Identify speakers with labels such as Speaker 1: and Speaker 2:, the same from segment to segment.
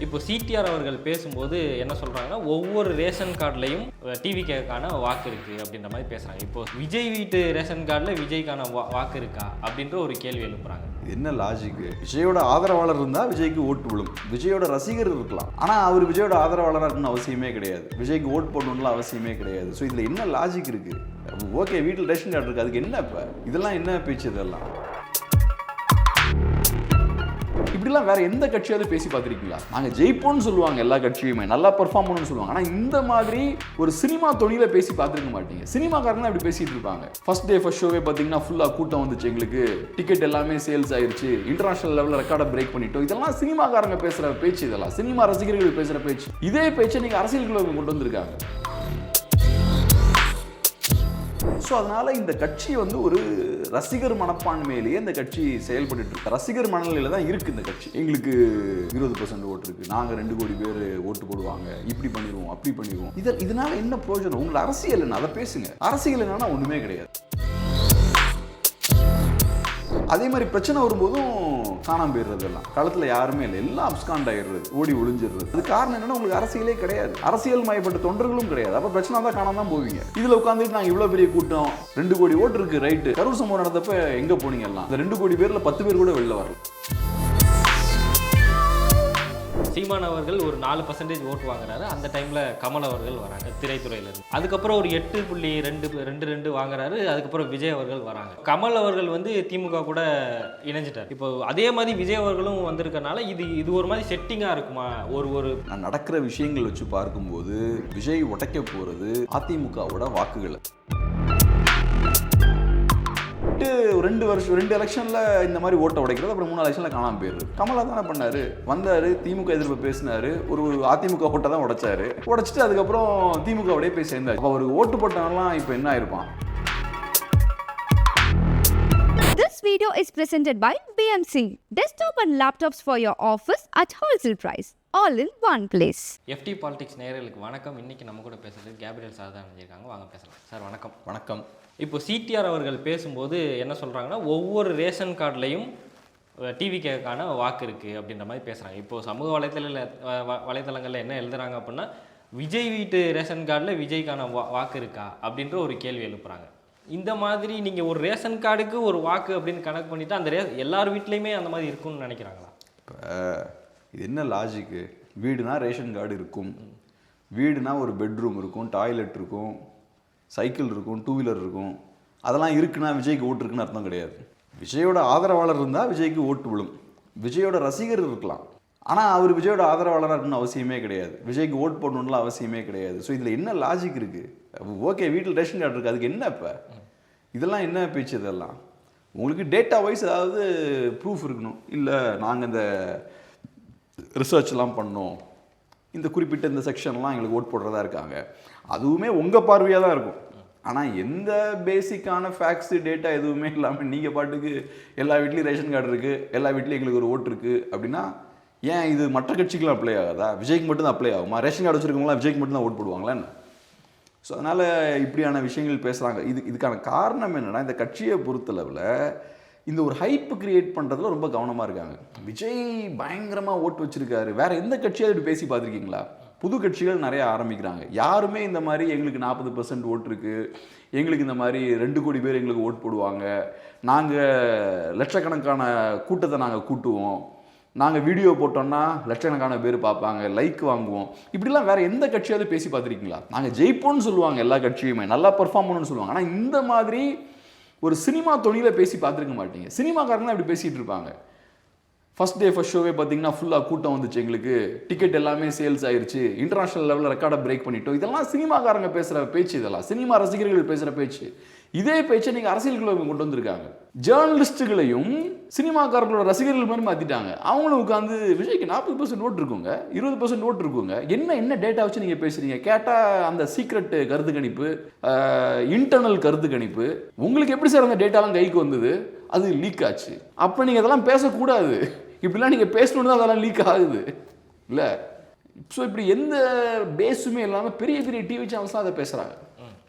Speaker 1: இப்போ சிடிஆர் அவர்கள் பேசும்போது என்ன சொல்கிறாங்கன்னா, ஒவ்வொரு ரேஷன் கார்டுலையும் டிவிக்கான வாக்கு இருக்குது அப்படின்ற மாதிரி பேசுகிறாங்க. இப்போ விஜய் வீட்டு ரேஷன் கார்டில் விஜய்க்கான வாக்கு இருக்கா அப்படின்ற ஒரு கேள்வி எழுப்புறாங்க.
Speaker 2: என்ன லாஜிக்கு? விஜயோட ஆதரவாளர் இருந்தால் விஜய்க்கு ஓட்டு விழும், விஜயோட ரசிகர் இருக்கலாம். ஆனால் அவர் விஜயோட ஆதரவாளராக இருக்கணும்னு அவசியமே கிடையாது, விஜய்க்கு ஓட்டு போடணும்னு அவசியமே கிடையாது. ஸோ இதில் என்ன லாஜிக் இருக்குது? ஓகே, வீட்டில் ரேஷன் கார்டு இருக்குது, அதுக்கு என்ன இப்போ இதெல்லாம் என்ன பேச்சு? இதெல்லாம் இப்படிலாம் வேற எந்த கட்சியாவது பேசி பார்த்துருக்கீங்களா? நாங்கள் ஜெயிப்போம்னு சொல்லுவாங்க, எல்லா கட்சியுமே நல்லா பெர்ஃபார்ம் பண்ணணும்னு சொல்லுவாங்க. ஆனால் இந்த மாதிரி ஒரு சினிமா தொழில பேசி பார்த்துருக்க மாட்டீங்க. சினிமாக்காரங்க தான் இப்படி பேசிட்டு இருப்பாங்க. ஃபர்ஸ்ட் டே ஃபர்ஸ்ட் ஷோவே பார்த்தீங்கன்னா ஃபுல்லாக கூட்டம் வந்துச்சு, எங்களுக்கு டிக்கெட் எல்லாமே சேல்ஸ் ஆயிருச்சு, இன்டர்நேஷனல் லெவலில் ரெக்கார்டை பிரேக் பண்ணிட்டோம். இதெல்லாம் சினிமாக்காரங்க பேசுகிற பேச்சு, இதெல்லாம் சினிமா ரசிகர்கள் பேசுகிற பேச்சு. இதே பேச்சை நீங்கள் அரசியலுக்குள்ள கொண்டு வந்திருக்காங்க. ஸோ அதனால் இந்த கட்சி வந்து ஒரு ரசிகர் மனப்பான்மையிலேயே இந்த கட்சி செயல்பட்டு இருக்கு. ரசிகர் மனநிலையில் தான் இருக்குது இந்த கட்சி. எங்களுக்கு 20% ஓட்டு இருக்குது, நாங்கள் 2 கோடி பேர் ஓட்டு போடுவாங்க, இப்படி பண்ணிடுவோம் அப்படி பண்ணிடுவோம். இதனால என்ன பிரயோஜனம்? உங்களோட அரசியல் என்ன? அதை பேசுங்க. அரசியல் என்னன்னா ஒன்றுமே கிடையாது. அதே மாதிரி பிரச்சனை வரும்போதும் காணாம போயிடுறது, எல்லாம் களத்தில் யாருமே இல்லை, எல்லாம் அப்ஸ்காண்ட் ஆயிடுறது, ஓடி ஒளிஞ்சிடுறது. அது காரணம் என்னன்னா உங்களுக்கு அரசியலே கிடையாது, அரசியல் மயப்பட்ட தொண்டர்களும் கிடையாது. அப்போ பிரச்சனை தான் காணாம தான் போவீங்க. இதில் உட்காந்துட்டு நாங்கள் இவ்வளோ பெரிய கூட்டம், 2 கோடி ஓட்டு இருக்கு, ரைட்டு, கரூர் சம்பவம் நடந்தப்ப எங்கே போனீங்க? எல்லாம் இந்த 2 கோடி பேரில் 10 பேர் கூட வெளில வரல.
Speaker 1: சீமான் அவர்கள் ஒரு 4% ஓட்டு வாங்குறாரு. அந்த டைமில் கமல் அவர்கள் வராங்க திரைத்துறையிலேருந்து. அதுக்கப்புறம் ஒரு 8.22 வாங்குறாரு. அதுக்கப்புறம் விஜய் அவர்கள் வராங்க. கமல் அவர்கள் வந்து திமுக கூட இணைஞ்சிட்டார். இப்போ அதே மாதிரி விஜய் அவர்களும் வந்திருக்கனால இது ஒரு மாதிரி செட்டிங்காக இருக்குமா? ஒரு
Speaker 2: நடக்கிற விஷயங்கள் வச்சு பார்க்கும்போது விஜய் உடைக்க போகிறது அதிமுகவோட வாக்குகளை. 2 எலெக்ஷனில் இந்த மாதிரி ஓட்டை உடைக்கிறது, அப்புறம் 3 எலெக்ஷனில் காணாமல் போயிடுது. கமலா தானே பண்ணாரு, வந்தார், திமுக எதிர்ப்பு பேசினாரு, ஒரு அதிமுக ஓட்டை தான் உடைச்சிட்டு அதுக்கப்புறம் திமுகவோடய போய் சேர்ந்தாரு. அப்போ அவருக்கு ஓட்டு போட்டவங்கலாம் இப்போ என்ன ஆயிருப்பான்?
Speaker 3: This video is presented by BMC. Desktop and laptops for your office at wholesale price. All in one place.
Speaker 1: FT politics நேயர்களுக்கு வணக்கம். இன்னைக்கு நம்ம கூட பேசுறது கேப்ரியல் சார் தான் இருக்காங்க. வாங்க பேசலாம். சார் வணக்கம்.
Speaker 2: வணக்கம்.
Speaker 1: இப்போ சிடிஆர் அவர்கள் பேசும்போது என்ன சொல்கிறாங்கன்னா, ஒவ்வொரு ரேஷன் கார்டுலையும் டிவிக்கான வாக்கு இருக்குது அப்படின்ற மாதிரி பேசுகிறாங்க. இப்போது சமூக வலைத்தளங்களில் என்ன எழுதுகிறாங்க அப்படின்னா, விஜய் வீட்டு ரேஷன் கார்டில் விஜய்க்கான வாக்கு இருக்கா அப்படின்ற ஒரு கேள்வி எழுப்புறாங்க. இந்த மாதிரி நீங்கள் ஒரு ரேஷன் கார்டுக்கு ஒரு வாக்கு அப்படின்னு கணக்கு பண்ணிவிட்டு அந்த எல்லார் வீட்லேயுமே அந்த மாதிரி இருக்கும்னு நினைக்கிறாங்களா?
Speaker 2: இப்போ இது என்ன லாஜிக்கு? வீடுனா ரேஷன் கார்டு இருக்கும், வீடுனா ஒரு பெட்ரூம் இருக்கும், டாய்லெட் இருக்கும், சைக்கிள் இருக்கும், 2 வீலர் இருக்கும். அதெல்லாம் இருக்குன்னா விஜய்க்கு ஓட்டு இருக்குன்னு அர்த்தம் கிடையாது. விஜயோட ஆதரவாளர் இருந்தால் விஜய்க்கு ஓட்டு விழும், விஜயோட ரசிகர் இருக்கலாம். ஆனால் அவர் விஜயோட ஆதரவாளராக இருக்கணும்னு அவசியமே கிடையாது, விஜய்க்கு ஓட்டு போடணும்னு அவசியமே கிடையாது. ஸோ இதில் என்ன லாஜிக் இருக்குது? ஓகே, வீட்டில் ரேஷன் கார்டு இருக்குது, அதுக்கு என்ன இப்போ இதெல்லாம் என்ன பேச்சு? இதெல்லாம் உங்களுக்கு டேட்டா வைஸ் ஏதாவது ப்ரூஃப் இருக்கணும். இல்லை நாங்கள் இந்த ரிசர்ச்லாம் பண்ணோம், இந்த குறிப்பிட்ட இந்த செக்ஷன்லாம் எங்களுக்கு ஓட் போடுறதா இருக்காங்க, அதுவுமே உங்கள் பார்வையாக தான் இருக்கும். ஆனால் எந்த பேசிக்கான ஃபேக்ட்ஸு டேட்டா எதுவுமே இல்லாமல் நீங்கள் பாட்டுக்கு எல்லா வீட்லேயும் ரேஷன் கார்டு இருக்குது, எல்லா வீட்லேயும் எங்களுக்கு ஒரு ஓட்டு இருக்குது அப்படின்னா ஏன் இது மற்ற கட்சிக்கெலாம் அப்ளை ஆகாதா? விஜய்க்கு மட்டும்தான் அப்ளை ஆகுமா? ரேஷன் கார்டு வச்சுருக்கவங்களாம் விஜய்க்கு மட்டும்தான் ஓட் போடுவாங்களா என்ன? ஸோ அதனால் இப்படியான விஷயங்கள் பேசுகிறாங்க. இதுக்கான காரணம் என்னென்னா, இந்த கட்சியை பொறுத்தளவில் இந்த ஒரு ஹைப்பு கிரியேட் பண்ணுறதுல ரொம்ப கவனமாக இருக்காங்க. விஜய் பயங்கரமாக ஓட்டு வச்சுருக்காரு. வேறு எந்த கட்சியாவது இப்படி பேசி பார்த்துருக்கீங்களா? புது கட்சிகள் நிறைய ஆரம்பிக்கிறாங்க. யாருமே இந்த மாதிரி எங்களுக்கு 40% ஓட்டு இருக்குது, எங்களுக்கு இந்த மாதிரி 2 கோடி பேர் எங்களுக்கு ஓட்டு போடுவாங்க, நாங்கள் லட்சக்கணக்கான கூட்டத்தை நாங்கள் கூட்டுவோம், நாங்கள் வீடியோ போட்டோம்னா லட்சக்கணக்கான பேர் பார்ப்பாங்க, லைக் வாங்குவோம், இப்படிலாம் வேறு எந்த கட்சியாவது பேசி பார்த்துருக்கீங்களா? நாங்கள் ஜெயிப்போம்னு சொல்லுவாங்க, எல்லா கட்சியுமே நல்லா பெர்ஃபார்ம் பண்ணணும்னு சொல்லுவாங்க. ஆனால் இந்த மாதிரி ஒரு சினிமா தொழில பேசி பார்த்துருக்க மாட்டீங்க. சினிமாக்காரங்க தான் இப்படி பேசிகிட்டு இருப்பாங்க. ஃபர்ஸ்ட் டே ஃபர்ஸ்ட் ஷோவே பார்த்தீங்கன்னா ஃபுல்லாக கூட்டம் வந்துச்சு, எங்களுக்கு டிக்கெட் எல்லாமே சேல்ஸ் ஆயிருச்சு, இன்டர்நேஷனல் லெவலில் ரெக்கார்டை பிரேக் பண்ணிட்டோம். இதெல்லாம் சினிமாக்காரங்க பேசுகிற பேச்சு, இதெல்லாம் சினிமா ரசிகர்கள் பேசுகிற பேச்சு. இதே பேச்சை நீங்கள் அரசியலுக்குள்ள கொண்டு வந்திருக்காங்க. ஜேர்னலிஸ்ட்டுகளையும் சினிமாக்காரர்களோட ரசிகர்கள் மாதிரி மாற்றிட்டாங்க. அவங்களும் உட்காந்து விஜய்க்கு 40% ஓட்டு இருக்குங்க, 20% ஓட்டு இருக்குங்க, என்ன டேட்டா வச்சு நீங்கள் பேசுகிறீங்க? கேட்டால் அந்த சீக்ரெட் கருத்து கணிப்பு, இன்டர்னல் கருத்து கணிப்பு, உங்களுக்கு எப்படி சார் அந்த டேட்டாலாம் கைக்கு வந்தது? அது லீக் ஆச்சு. அப்போ நீங்கள் அதெல்லாம் பேசக்கூடாது. இப்படிலாம் நீங்கள் பேசணுன்னு தான் அதெல்லாம் லீக் ஆகுது இல்லை? ஸோ இப்படி எந்த பேஸுமே இல்லாமல் பெரிய பெரிய டிவி சேனல்ஸ் தான் அதை பேசுகிறாங்க.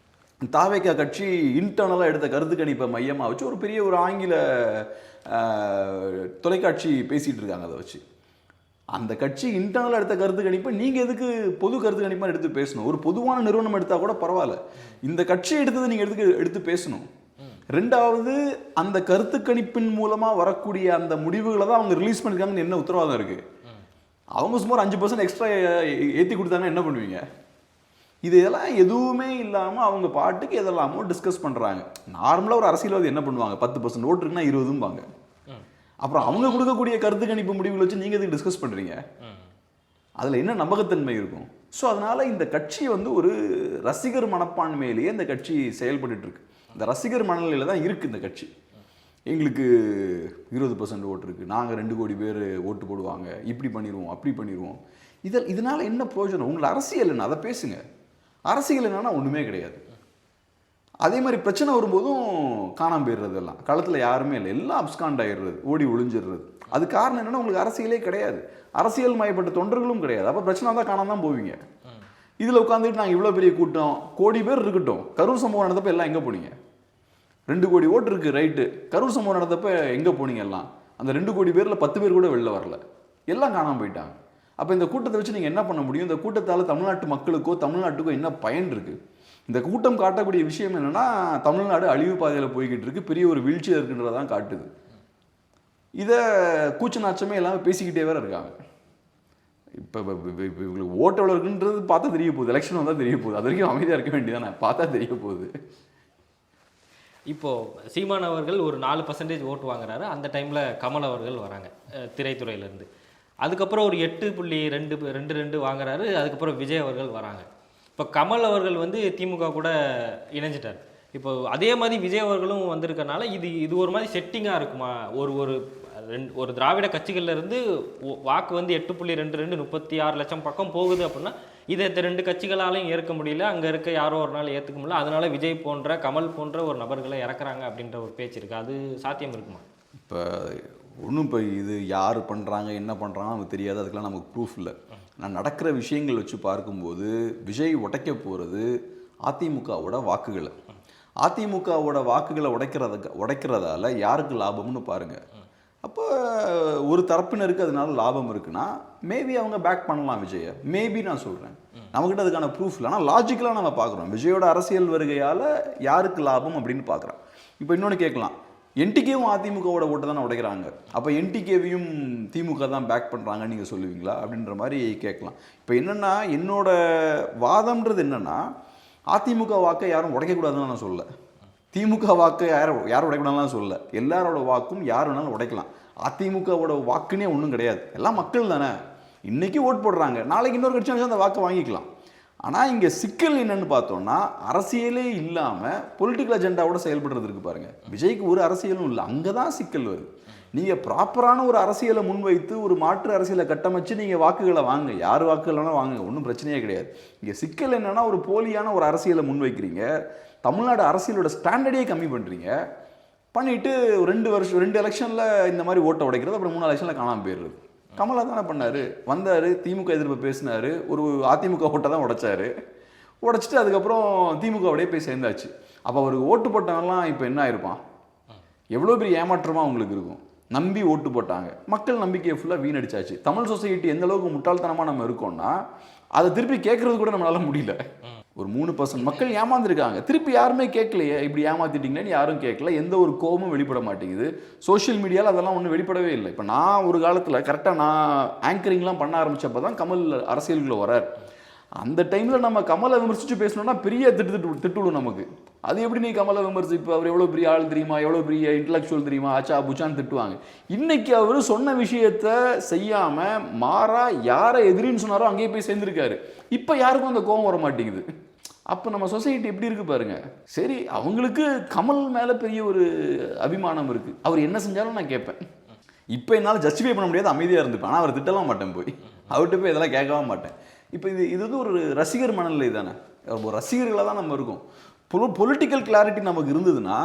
Speaker 2: தாவேகா கட்சி இன்டர்னலாக எடுத்த கருத்து கணிப்பை மையமாக வச்சு ஒரு பெரிய ஒரு ஆங்கில தொலைக்காட்சி பேசிகிட்டு இருக்காங்க. அதை வச்சு அந்த கட்சி இன்டர்னல் எடுத்த கருத்து கணிப்பை நீங்கள் எதுக்கு பொது கருத்து கணிப்பாக எடுத்து பேசணும்? ஒரு பொதுவான நிறுவனம் எடுத்தால் கூட பரவாயில்ல, இந்த கட்சி எடுத்தது நீங்கள் எடுத்து பேசணும். ரெண்டாவது, அந்த கருத்து கணிப்பின் மூலமாக வரக்கூடிய அந்த முடிவுகளை தான் அவங்க ரிலீஸ் பண்ணிருக்காங்கன்னு என்ன உத்தரவாதம் இருக்குது? அவங்க சுமார் 5% எக்ஸ்ட்ரா ஏற்றி கொடுத்தாங்கன்னா என்ன பண்ணுவீங்க? இதெல்லாம் எதுவுமே இல்லாமல் அவங்க பாட்டுக்கு எதெல்லாமோ டிஸ்கஸ் பண்ணுறாங்க. நார்மலாக ஒரு அரசியல்வாதி என்ன பண்ணுவாங்க? 10% ஓட்டு இருக்குன்னா 20ம்பாங்க. அப்புறம் அவங்க கொடுக்கக்கூடிய கருத்து கணிப்பு முடிவுகளை வச்சு நீங்கள் எதுக்கு டிஸ்கஸ் பண்ணுறீங்க? அதில் என்ன நம்பகத்தன்மை இருக்கும்? ஸோ அதனால் இந்த கட்சி வந்து ஒரு ரசிகர் மனப்பான்மையிலேயே இந்த கட்சி செயல்பட்டு இருக்கு. இந்த ரசிகர் மனநிலையில் தான் இருக்குது இந்த கட்சி. எங்களுக்கு 20% ஓட்டு இருக்குது, நாங்கள் 2 கோடி பேர் ஓட்டு போடுவாங்க, இப்படி பண்ணிடுவோம் அப்படி பண்ணிடுவோம். இதனால் என்ன பிரயோஜனம்? உங்களை அரசியல் என்ன? அதை பேசுங்க. அரசியல் என்னன்னா ஒன்றுமே கிடையாது. அதே மாதிரி பிரச்சனை வரும்போதும் காணாமல் போயிடுறது, எல்லாம் களத்தில் யாருமே இல்லை, எல்லாம் அப்ஸ்காண்ட் ஆகிடுறது, ஓடி ஒளிஞ்சிடுறது. அது காரணம் என்னென்னா உங்களுக்கு அரசியலே கிடையாது, அரசியல் மயப்பட்ட தொண்டர்களும் கிடையாது. அப்போ பிரச்சனை தான் காணாம தான் போவீங்க. இதில் உட்காந்துட்டு நாங்கள் இவ்வளோ பெரிய கூட்டம், கோடி பேர் இருக்கட்டும், கரூர் சம்பவம் நடந்தப்போ எல்லாம் எங்கே போனீங்க? 2 கோடி ஓட்டு இருக்குது, ரைட்டு. கரூர் சம்பவம் நடந்தப்போ எங்கே போனீங்க? எல்லாம் அந்த 2 கோடி பேரில் 10 பேர் கூட வெளில வரல, எல்லாம் காணாமல் போயிட்டாங்க. அப்போ இந்த கூட்டத்தை வச்சு நீங்கள் என்ன பண்ண முடியும்? இந்த கூட்டத்தால் தமிழ்நாட்டு மக்களுக்கோ தமிழ்நாட்டுக்கோ என்ன பயன் இருக்குது? இந்த கூட்டம் காட்டக்கூடிய விஷயம் என்னென்னா, தமிழ்நாடு அழிவு பாதையில் போய்கிட்டு இருக்கு, பெரிய ஒரு வீழ்ச்சியில் இருக்குன்றதான் காட்டுது. இதை கூச்ச நாச்சமே எல்லாமே பேசிக்கிட்டே வேற இருக்காங்க. இப்போ இவங்களுக்கு ஓட்டு எவ்வளோ இருக்குன்றது பார்த்தா தெரிய போகுது, எலெக்ஷன் வந்தால் தெரிய போகுது. அது வரைக்கும் அமைதியாக இருக்க வேண்டியதானே, பார்த்தா தெரிய போகுது.
Speaker 1: இப்போது சீமான் அவர்கள் ஒரு 4% ஓட்டு வாங்குறாரு. அந்த டைமில் கமல் அவர்கள் வராங்க திரைத்துறையிலேருந்து. அதுக்கப்புறம் ஒரு 8.22 வாங்குறாரு. அதுக்கப்புறம் விஜய் அவர்கள் வராங்க. இப்போ கமல் அவர்கள் வந்து திமுக கூட இணைஞ்சிட்டார். இப்போ அதே மாதிரி விஜய் அவர்களும் வந்திருக்கனால இது ஒரு மாதிரி செட்டிங்காக இருக்குமா? ஒரு திராவிட கட்சிகள்ல இருந்து வாக்கு வந்து 8.22 36 லட்சம் பக்கம் போகுது அப்படின்னா, இதை 2 கட்சிகளாலையும் ஏற்க முடியல, அங்கே இருக்க யாரோ ஒரு நாள் ஏற்றுக்க முடியல, அதனால விஜய் போன்ற கமல் போன்ற ஒரு நபர்களை இறக்குறாங்க அப்படின்ற ஒரு பேச்சு இருக்குது. அது சாத்தியம் இருக்குமா?
Speaker 2: இப்போ இது யார் பண்ணுறாங்க என்ன பண்ணுறாங்க நமக்கு தெரியாது, அதுக்கெல்லாம் நமக்கு ப்ரூஃப் இல்லை. நான் நடக்கிற விஷயங்கள் வச்சு பார்க்கும்போது விஜய் உடைக்க போகிறது அதிமுகவோட வாக்குகளை. அதிமுகவோட வாக்குகளை உடைக்கிறதால யாருக்கு லாபம்னு பாருங்கள். அப்போ ஒரு தரப்பினருக்கு அதனால லாபம் இருக்குன்னா மேபி அவங்க பேக் பண்ணலாம் விஜயை. மேபி நான் சொல்கிறேன், நம்மக்கிட்ட அதுக்கான ப்ரூஃப் இல்லை. ஆனால் லாஜிக்கலாக நம்ம பார்க்குறோம் விஜயோட அரசியல் வருகையால் யாருக்கு லாபம் அப்படின்னு பார்க்குறோம். இப்போ இன்னொன்று கேட்கலாம், என்டிகேவும் அதிமுகவோட ஓட்டை தானே உடைக்கிறாங்க, அப்போ என்டிகேவையும் திமுக தான் பேக் பண்ணுறாங்கன்னு நீங்கள் சொல்லுவீங்களா அப்படின்ற மாதிரி கேட்கலாம். இப்போ என்னென்னா, என்னோட வாதம்ன்றது என்னென்னா, அதிமுக வாக்கை யாரும் உடைக்கக்கூடாதுன்னு நான் சொல்லலை, திமுக வாக்கை யாரும் உடைக்கக்கூடாதுன்னு சொல்லலை. எல்லாரோட வாக்கும் யார் வேணாலும் உடைக்கலாம். அதிமுகவோட வாக்குன்னே ஒன்றும் கிடையாது, எல்லாம் மக்கள் தானே. இன்றைக்கி ஓட் போடுறாங்க, நாளைக்கு இன்னொரு கட்சி வச்சு அந்த வாக்கை வாங்கிக்கலாம். ஆனால் இங்கே சிக்கல் என்னன்னு பார்த்தோம்னா, அரசியலே இல்லாமல் பொலிட்டிக்கல் அஜெண்டாவோட செயல்படுறது இருக்கு பாருங்கள். விஜய்க்கு ஒரு அரசியலும் இல்லை, அங்கே தான் சிக்கல் வருது. நீங்கள் ப்ராப்பரான ஒரு அரசியலை முன்வைத்து ஒரு மாற்று அரசியலை கட்டமைச்சு நீங்கள் வாக்குகளை வாங்க, யார் வாக்குகள் வேணால் வாங்க, ஒன்றும் பிரச்சனையே கிடையாது. இங்கே சிக்கல் என்னென்னா, ஒரு போலியான ஒரு அரசியலை முன்வைக்கிறீங்க, தமிழ்நாடு அரசியலோட ஸ்டாண்டர்டே கம்மி பண்ணுறீங்க. பண்ணிவிட்டு 2 எலெக்ஷனில் இந்த மாதிரி ஓட்டை உடைக்கிறது, அப்புறம் 3 எலெக்ஷனில் காணாமல் போயிடுறது. கமலா தானே பண்ணார், வந்தார், திமுக எதிர்ப்பு பேசினார், ஒரு அதிமுக ஓட்டை தான் உடைச்சார், உடைச்சிட்டு அதுக்கப்புறம் திமுகவோடய போய் சேர்ந்தாச்சு. அப்போ அவருக்கு ஓட்டு போட்டவங்கலாம் இப்போ என்ன ஆயிருப்பான்? எவ்வளோ பெரிய ஏமாற்றமாக அவங்களுக்கு இருக்கும். நம்பி ஓட்டு போட்டாங்க, மக்கள் நம்பிக்கையை ஃபுல்லாக வீணடிச்சாச்சு. தமிழ் சொசைட்டி எந்த அளவுக்கு முட்டாள்தனமாக நம்ம இருக்கோம்னா, அதை திருப்பி கேட்கறது கூட நம்மளால முடியல. ஒரு 3% மக்கள் ஏமாந்துருக்காங்க, திருப்பி யாருமே கேட்கலையே, இப்படி ஏமாத்திட்டீங்களேன்னு யாரும் கேட்கல, எந்த ஒரு கோபமும் வெளிப்பட மாட்டேங்குது. சோஷியல் மீடியாவில் அதெல்லாம் ஒன்றும் வெளிப்படவே இல்லை. இப்போ நான் ஒரு காலத்தில் கரெக்டாக நான் ஆங்கரிங்லாம் பண்ண ஆரம்பித்தப்போ தான் கமல் அரசியலுக்குள்ளே வரார். அந்த டைமில் நம்ம கமலை விமர்சித்து பேசணும்னா பெரிய திட்டுவிடும் நமக்கு. அது எப்படி நீ கமலை விமர்சி, இப்போ அவர் எவ்வளோ பெரிய ஆள் தெரியுமா, எவ்வளோ பெரிய இன்டலெக்சுவல் தெரியுமா, ஆச்சா புச்சான்னு திட்டுவாங்க. இன்னைக்கு அவர் சொன்ன விஷயத்த செய்யாமல் மாறா யாரை எதிரின்னு சொன்னாரோ அங்கேயே போய் சேர்ந்துருக்காரு. இப்போ யாருக்கும் அந்த கோபம் வர மாட்டேங்குது. அப்போ நம்ம சொசைட்டி எப்படி இருக்கு பாருங்க. சரி, அவங்களுக்கு கமல் மேலே பெரிய ஒரு அபிமானம் இருக்குது, அவர் என்ன செஞ்சாலும் நான் கேட்பேன். இப்போ என்னால் ஜஸ்டிஃபை பண்ண முடியாது, அமைதியாக இருந்துப்பேன். ஆனால் அவர் திட்டலாம் மாட்டேன், போய் அவர்கிட்ட போய் இதெல்லாம் கேட்கவே மாட்டேன். இப்போ இது வந்து ஒரு ரசிகர் மனநிலை தானே, ஒரு ரசிகர்களாக தான் நம்ம இருக்கோம். பொலிட்டிக்கல் கிளாரிட்டி நமக்கு இருந்ததுன்னா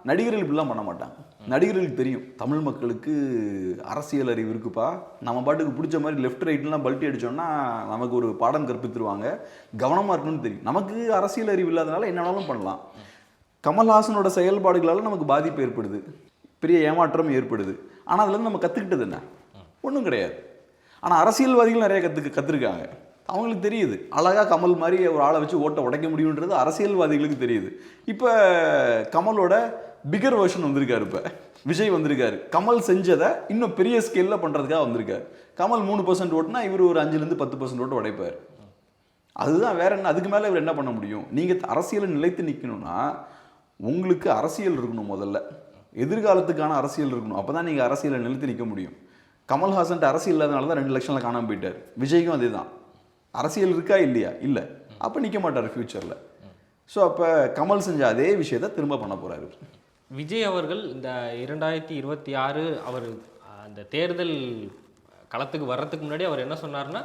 Speaker 2: நடிகர்கள் இப்படிலாம் பண்ண மாட்டாங்க. நடிகர்களுக்கு தெரியும் தமிழ் மக்களுக்கு அரசியல் அறிவு இருக்குப்பா, நம்ம பாட்டுக்கு பிடிச்ச மாதிரி லெஃப்ட் ரைட்லாம் பல்ட்டி அடித்தோம்னா நமக்கு ஒரு பாடம் கற்பித்துருவாங்க, கவனமாக இருக்கணும்னு தெரியும். நமக்கு அரசியல் அறிவு இல்லாதனால என்ன வேணாலும் பண்ணலாம். கமல்ஹாசனோட செயல்பாடுகளால் நமக்கு பாதிப்பு ஏற்படுது, பெரிய ஏமாற்றம் ஏற்படுது. ஆனால் அதுலேருந்து நம்ம கற்றுக்கிட்டது என்ன? ஒன்றும் கிடையாது. ஆனால் அரசியல்வாதிகள் நிறைய கற்றுருக்காங்க. அவங்களுக்கு தெரியுது அழகாக கமல் மாதிரி ஒரு ஆளை வச்சு ஓட்டை உடைக்க முடியுன்றது அரசியல்வாதிகளுக்கு தெரியுது. இப்போ கமலோட பிகர் வெர்ஷன் வந்திருக்காரு. இப்போ விஜய் வந்திருக்காரு. கமல் செஞ்சதை இன்னும் பெரிய ஸ்கேலில் பண்ணுறதுக்காக வந்திருக்காரு. கமல் 3% ஓட்டுனா இவர் ஒரு 5-10% ஓட்டு உடைப்பார். அதுதான், வேற என்ன, அதுக்கு மேலே இவர் என்ன பண்ண முடியும்? நீங்கள் அரசியலை நிலைத்து நிற்கணும்னா உங்களுக்கு அரசியல் இருக்கணும். முதல்ல எதிர்காலத்துக்கான அரசியல் இருக்கணும். அப்போ தான் நீங்கள் அரசியலை நிலைத்து நிற்க முடியும். கமல்ஹாசன்ட்டு அரசியல் இல்லாதனால தான் 2 லட்சம்ல காணாமல் போயிட்டார். விஜய்க்கும் அதே தான். அரசியல் இருக்கா இல்லையா? இல்லை. அப்போ நிற்க மாட்டார் ஃப்யூச்சரில். ஸோ அப்போ கமல் செஞ்ச அதே விஷயத்தை திரும்ப பண்ண போகிறாரு.
Speaker 1: விஜய் அவர்கள் இந்த 2026 அவர் அந்த தேர்தல் களத்துக்கு வர்றதுக்கு முன்னாடி அவர் என்ன சொன்னார்னா,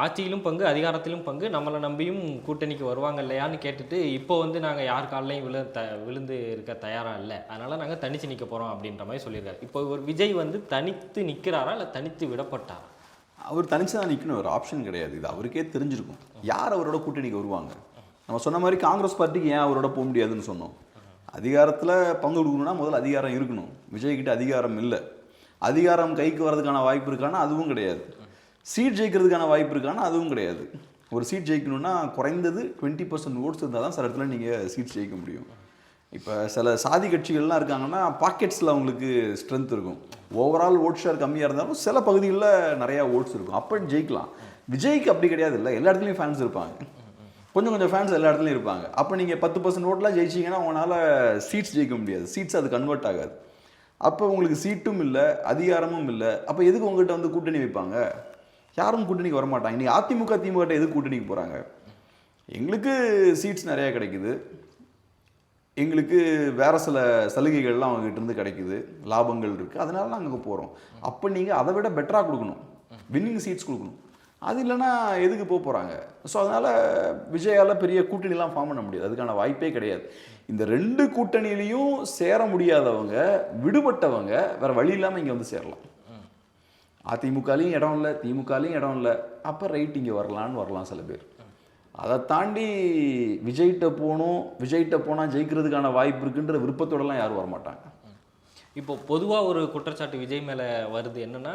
Speaker 1: ஆட்சியிலும் பங்கு அதிகாரத்திலும் பங்கு, நம்மளை நம்பியும் கூட்டணிக்கு வருவாங்க இல்லையான்னு கேட்டுட்டு, இப்போ வந்து நாங்கள் யார் காலையும் விழுந்து இருக்க தயாராக இல்லை, அதனால் நாங்கள் தனித்து நிற்க போகிறோம் அப்படின்ற மாதிரி சொல்லியிருக்காரு. இப்போ ஒரு விஜய் வந்து தனித்து நிற்கிறாரா இல்லை தனித்து விடப்பட்டாரா?
Speaker 2: அவர் தனிச்சு தான் நிற்கணும், ஒரு ஆப்ஷன் கிடையாது. இது அவருக்கே தெரிஞ்சிருக்கும் யார் அவரோட கூட்டணிக்கு வருவாங்க. நம்ம சொன்ன மாதிரி காங்கிரஸ் பார்ட்டிக்கு ஏன் அவரோட போக முடியாதுன்னு சொன்னோம். அதிகாரத்தில் பங்கு கொடுக்கணும்னா முதல்ல அதிகாரம் இருக்கணும். விஜய்கிட்ட அதிகாரம் இல்லை. அதிகாரம் கைக்கு வர்றதுக்கான வாய்ப்பு இருக்கானா? அதுவும் கிடையாது. சீட் ஜெயிக்கிறதுக்கான வாய்ப்பு இருக்கானா? அதுவும் கிடையாது. ஒரு சீட் ஜெயிக்கணும்னா குறைந்தது 20% ஓட்ஸ் இருந்தால் தான் சில இடத்துல நீங்கள் சீட் ஜெயிக்க முடியும். இப்போ சில சாதி கட்சிகள்லாம் இருக்காங்கன்னா பாக்கெட்ஸில் அவங்களுக்கு ஸ்ட்ரென்த் இருக்கும். ஓவரால் ஓட் ஷேர் கம்மியாக இருந்தாலும் சில பகுதிகளில் நிறையா ஓட்ஸ் இருக்கும், அப்போ ஜெயிக்கலாம். விஜய்க்கு அப்படி கிடையாது. இல்லை, எல்லா இடத்துலையும் ஃபேன்ஸ் இருப்பாங்க. கொஞ்சம் ஃபேன்ஸ் எல்லா இடத்துலையும் இருப்பாங்க. அப்போ நீங்கள் 10% ஓட்டெலாம் ஜெயிச்சிங்கன்னா உங்களால் சீட்ஸ் ஜெயிக்க முடியாது. சீட்ஸ் அது கன்வெர்ட் ஆகாது. அப்போ உங்களுக்கு சீட்டும் இல்லை, அதிகாரமும் இல்லை. அப்போ எதுக்கு உங்கள்கிட்ட வந்து கூட்டணி வைப்பாங்க? யாரும் கூட்டணிக்கு வரமாட்டாங்க. நீங்கள் அதிமுக திமுக எதுக்கு கூட்டணிக்கு போகிறாங்க? எங்களுக்கு சீட்ஸ் நிறையா கிடைக்குது, எங்களுக்கு வேறு சில சலுகைகள்லாம் அவங்ககிட்ட இருந்து கிடைக்குது, லாபங்கள் இருக்குது, அதனால நாங்கள் போகிறோம். அப்போ நீங்கள் அதை விட பெட்டராக கொடுக்கணும், வின்னிங் சீட்ஸ் கொடுக்கணும். அது இல்லைன்னா எதுக்கு போகிறாங்க? ஸோ அதனால் விஜயால் பெரிய கூட்டணிலாம் ஃபார்ம் பண்ண முடியாது, அதுக்கான வாய்ப்பே கிடையாது. இந்த 2 கூட்டணியிலையும் சேர முடியாதவங்க, விடுபட்டவங்க வேறு வழி இல்லாமல் இங்கே வந்து சேரலாம். அதிமுகலையும் இடம் இல்லை, திமுகலையும் இடம் இல்லை, அப்போ ரைட் இங்கே வரலாம் சில பேர். அதை தாண்டி விஜய்கிட்ட போனால் ஜெயிக்கிறதுக்கான வாய்ப்பு இருக்குன்ற விருப்பத்தோடலாம் யாரும் வரமாட்டாங்க.
Speaker 1: இப்போ பொதுவாக ஒரு குற்றச்சாட்டு விஜய் மேலே வருது என்னன்னா,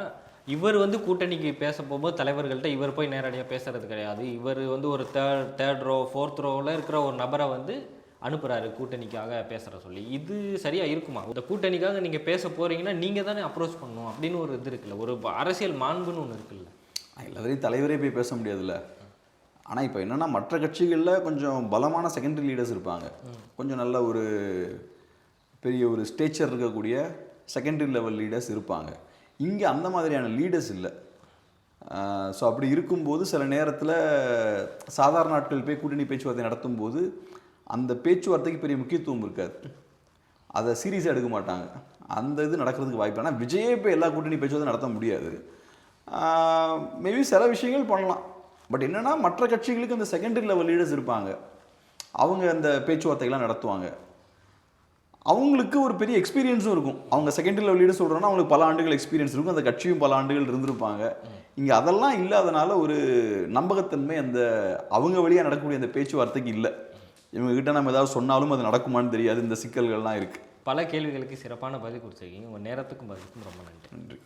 Speaker 1: இவர் வந்து கூட்டணிக்கு பேச போகும்போது தலைவர்கள்ட்ட இவர் போய் நேரடியாக பேசுறது கிடையாது. இவர் வந்து ஒரு தேர்ட் ரோ 4th ரோவில் இருக்கிற ஒரு நபரை வந்து அனுப்புகிறாரு கூட்டணிக்காக பேசுகிற சொல்லி. இது சரியாக இருக்குமா? இந்த கூட்டணிக்காக நீங்கள் பேச போகிறீங்கன்னா நீங்கள் தானே அப்ரோச் பண்ணணும் அப்படின்னு ஒரு இது இருக்குல்ல, ஒரு அரசியல் மாண்புன்னு ஒன்று இருக்குல்ல.
Speaker 2: எல்லாத்தையும் தலைவரே போய் பேச முடியாதுல்ல. ஆனால் இப்போ என்னென்னா, மற்ற கட்சிகளில் கொஞ்சம் பலமான செகண்டரி லீடர்ஸ் இருப்பாங்க, கொஞ்சம் நல்ல ஒரு பெரிய ஒரு ஸ்டேச்சர் இருக்கக்கூடிய செகண்டரி லெவல் லீடர்ஸ் இருப்பாங்க. இங்கே அந்த மாதிரியான லீடர்ஸ் இல்லை. ஸோ அப்படி இருக்கும்போது சில நேரத்தில் சாதாரண நாட்கள் போய் கூட்டணி பேச்சுவார்த்தை நடத்தும்போது அந்த பேச்சுவார்த்தைக்கு பெரிய முக்கியத்துவம் இருக்காது, அதை சீரியஸாக எடுக்க மாட்டாங்க. அந்த இது நடக்கிறதுக்கு வாய்ப்பு. ஆனால் விஜயே இப்போ எல்லா கூட்டணி பேச்சுவார்த்தை நடத்த முடியாது. மேபி சில விஷயங்கள் பண்ணலாம். பட் என்னென்னா, மற்ற கட்சிகளுக்கு அந்த செகண்டரி லெவல் லீடர்ஸ் இருப்பாங்க, அவங்க அந்த பேச்சுவார்த்தைகள்லாம் நடத்துவாங்க. அவங்களுக்கு ஒரு பெரிய எக்ஸ்பீரியன்ஸும் இருக்கும். அவங்க செகண்டரி லெவல் லீடர் சொல்கிறோன்னா அவங்களுக்கு பல ஆண்டுகள் எக்ஸ்பீரியன்ஸ் இருக்கும், அந்த கட்சியும் பல ஆண்டுகள் இருந்திருப்பாங்க. இங்கே அதெல்லாம் இல்லாதனால ஒரு நம்பகத்தன்மை அந்த அவங்க வழியாக நடக்கக்கூடிய அந்த பேச்சுவார்த்தைக்கு இல்லை. இவங்ககிட்ட நம்ம ஏதாவது சொன்னாலும் அது நடக்குமான்னு தெரியாது. இந்த சிக்கல்கள்லாம் இருக்குது.
Speaker 1: பல கேள்விகளுக்கு சிறப்பான பதில் கொடுத்துருக்கீங்க. உங்கள் நேரத்துக்கும் பதிலுக்கும் ரொம்ப நன்றி.